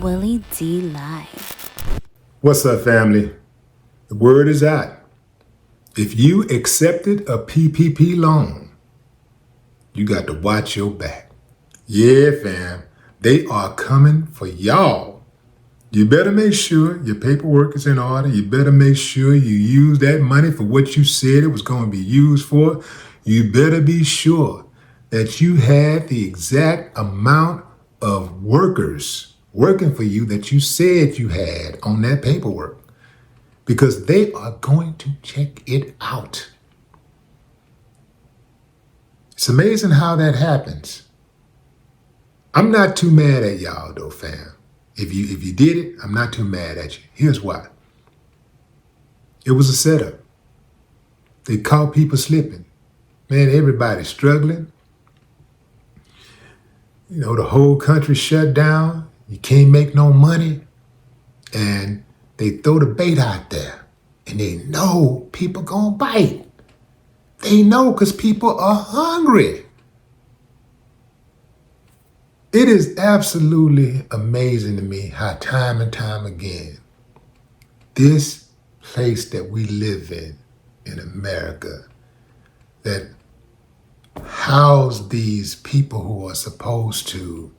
Willie D Live. What's up, family? The word is out. If you accepted a PPP loan, you got to watch your back. Yeah, fam, they are coming for y'all. You better make sure your paperwork is in order. You better make sure you use that money for what you said it was going to be used for. You better be sure that you have the exact amount of workers working for you that you said you had on that paperwork, because they are going to check it out. It's amazing how that happens. I'm not too mad at y'all though, fam. If you did it, I'm not too mad at you. Here's why. It was a setup. They caught people slipping. Man, everybody's struggling. You know, the whole country shut down. You can't make no money. And they throw the bait out there. And they know people gonna bite. They know because people are hungry. It is absolutely amazing to me how time and time again, this place that we live in America, that house these people who are supposed to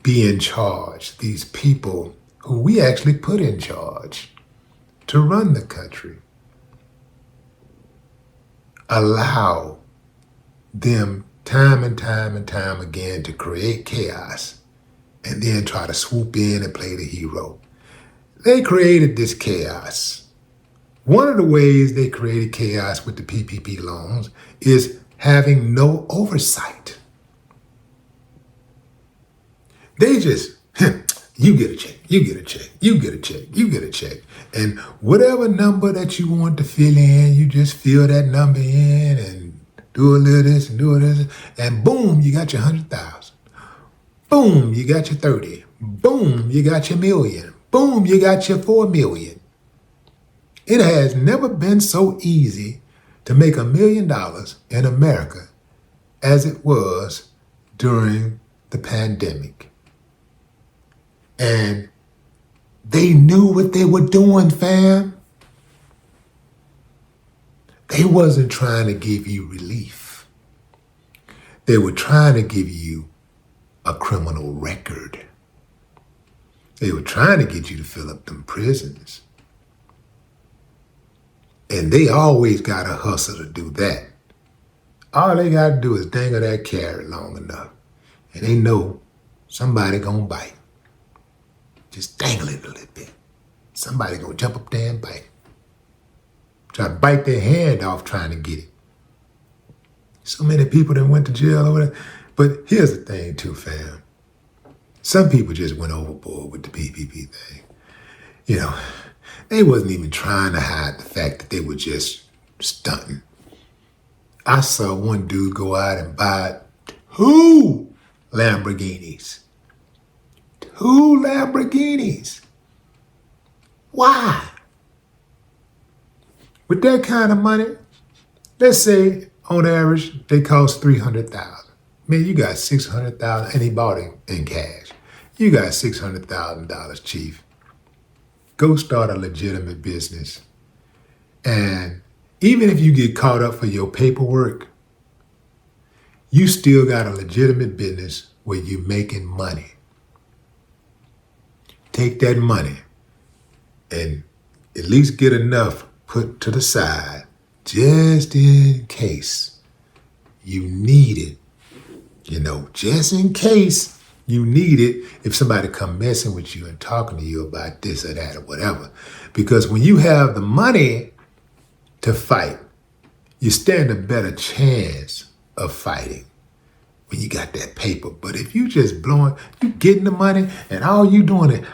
be in charge, these people who we actually put in charge to run the country, allow them time and time again to create chaos and then try to swoop in and play the hero. They created this chaos. One of the ways they created chaos with the PPP loans is having no oversight. They just, you get a check, you get a check, you get a check, you get a check. And whatever number that you want to fill in, you just fill that number in and do a little this and do a little this, and boom, you got your 100,000. Boom, you got your 30. Boom, you got your million. Boom, you got your 4 million. It has never been so easy to make $1 million in America as it was during the pandemic. And they knew what they were doing, fam. They wasn't trying to give you relief. They were trying to give you a criminal record. They were trying to get you to fill up them prisons. And they always got a hustle to do that. All they got to do is dangle that carrot long enough. And they know somebody gonna bite. Just dangle it a little bit. Somebody gonna jump up there and bite. Try to bite their hand off trying to get it. So many people that went to jail over there. But here's the thing too, fam. Some people just went overboard with the PPP thing. You know, they wasn't even trying to hide the fact that they were just stunting. I saw one dude go out and buy 2 Lamborghinis. 2 Lamborghinis. Why? With that kind of money, let's say on average, they cost $300,000. Man, you got $600,000, and he bought it in cash. You got $600,000, chief. Go start a legitimate business. And even if you get caught up for your paperwork, you still got a legitimate business where you're making money. Take that money and at least get enough put to the side just in case you need it. You know, just in case you need it if somebody come messing with you and talking to you about this or that or whatever. Because when you have the money to fight, you stand a better chance of fighting when you got that paper. But if you just you getting the money and all you doing is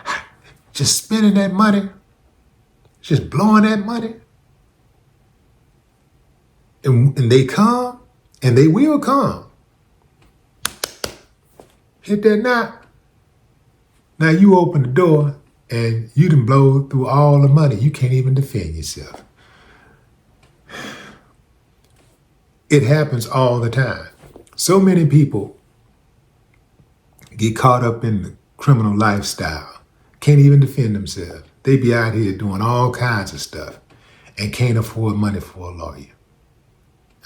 just spending that money, just blowing that money, and they come, and they will come. Hit that knot. Now you open the door and you done blow through all the money. You can't even defend yourself. It happens all the time. So many people get caught up in the criminal lifestyle, can't even defend themselves. They be out here doing all kinds of stuff and can't afford money for a lawyer.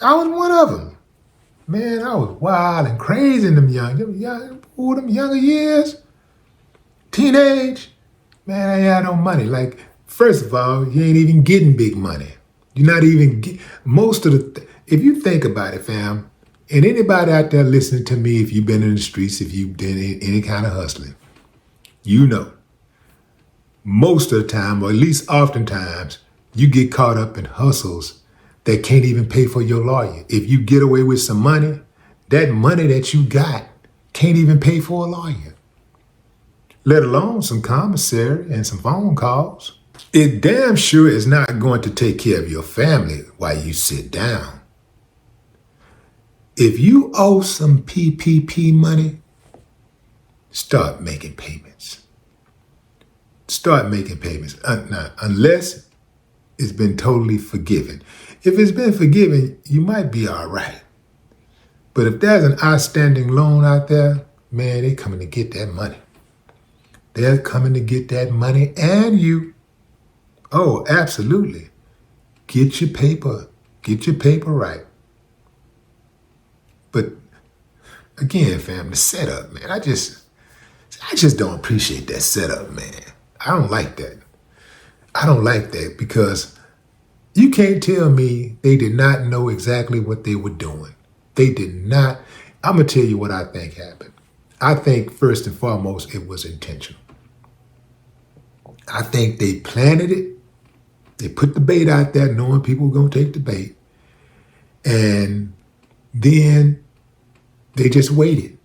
I was one of them. Man, I was wild and crazy in them younger years. Teenage. Man, I ain't had no money. Like, first of all, you ain't even getting big money. You're not even most of if you think about it, fam, and anybody out there listening to me, if you've been in the streets, if you've done any kind of hustling, you know, most of the time, or at least oftentimes, you get caught up in hustles that can't even pay for your lawyer. If you get away with some money, that money that you got can't even pay for a lawyer, let alone some commissary and some phone calls. It damn sure is not going to take care of your family while you sit down. If you owe some PPP money, start making payments. Start making payments. Now, unless it's been totally forgiven. If it's been forgiven, you might be all right. But if there's an outstanding loan out there, man, they're coming to get that money. They're coming to get that money and you. Oh, absolutely. Get your paper right. But again, fam, the setup, man, I just don't appreciate that setup, man. I don't like that. I don't like that because you can't tell me they did not know exactly what they were doing. They did not. I'm going to tell you what I think happened. I think first and foremost, it was intentional. I think they planted it. They put the bait out there knowing people were going to take the bait. And then they just waited.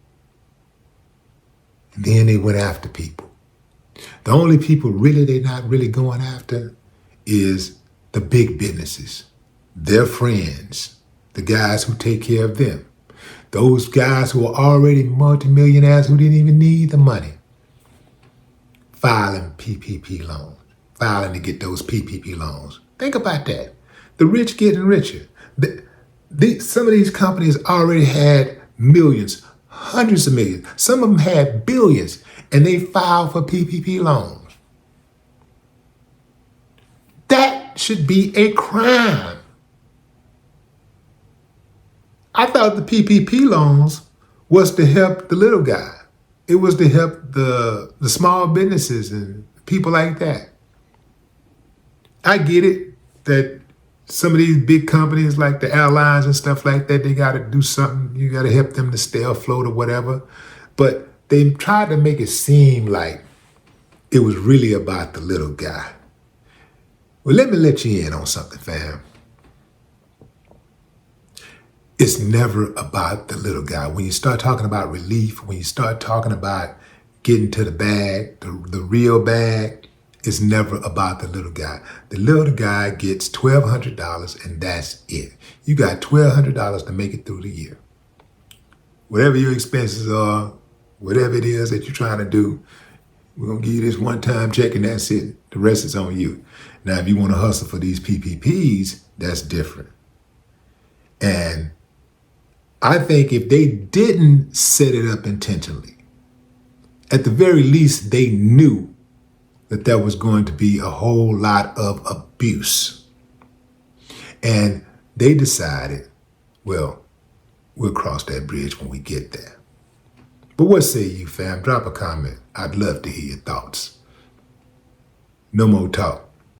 And then they went after people. The only people really they're not really going after is the big businesses, their friends, the guys who take care of them, those guys who are already multimillionaires who didn't even need the money, filing PPP loans, filing to get those PPP loans. Think about that. The rich getting richer. Some of these companies already had millions, hundreds of millions. Some of them had billions, and they filed for PPP loans. That should be a crime. I thought the PPP loans was to help the little guy. It was to help the small businesses and people like that. I get it that some of these big companies like the airlines and stuff like that, they got to do something. You got to help them to stay afloat or whatever. But they tried to make it seem like it was really about the little guy. Well, let me let you in on something, fam. It's never about the little guy. When you start talking about relief, when you start talking about getting to the bag, the real bag, it's never about the little guy. The little guy gets $1,200 and that's it. You got $1,200 to make it through the year. Whatever your expenses are, whatever it is that you're trying to do, we're going to give you this one-time check and that's it. The rest is on you. Now, if you want to hustle for these PPPs, that's different. And I think if they didn't set it up intentionally, at the very least, they knew that there was going to be a whole lot of abuse. And they decided, well, we'll cross that bridge when we get there. But what say you, fam? Drop a comment. I'd love to hear your thoughts. No more talk.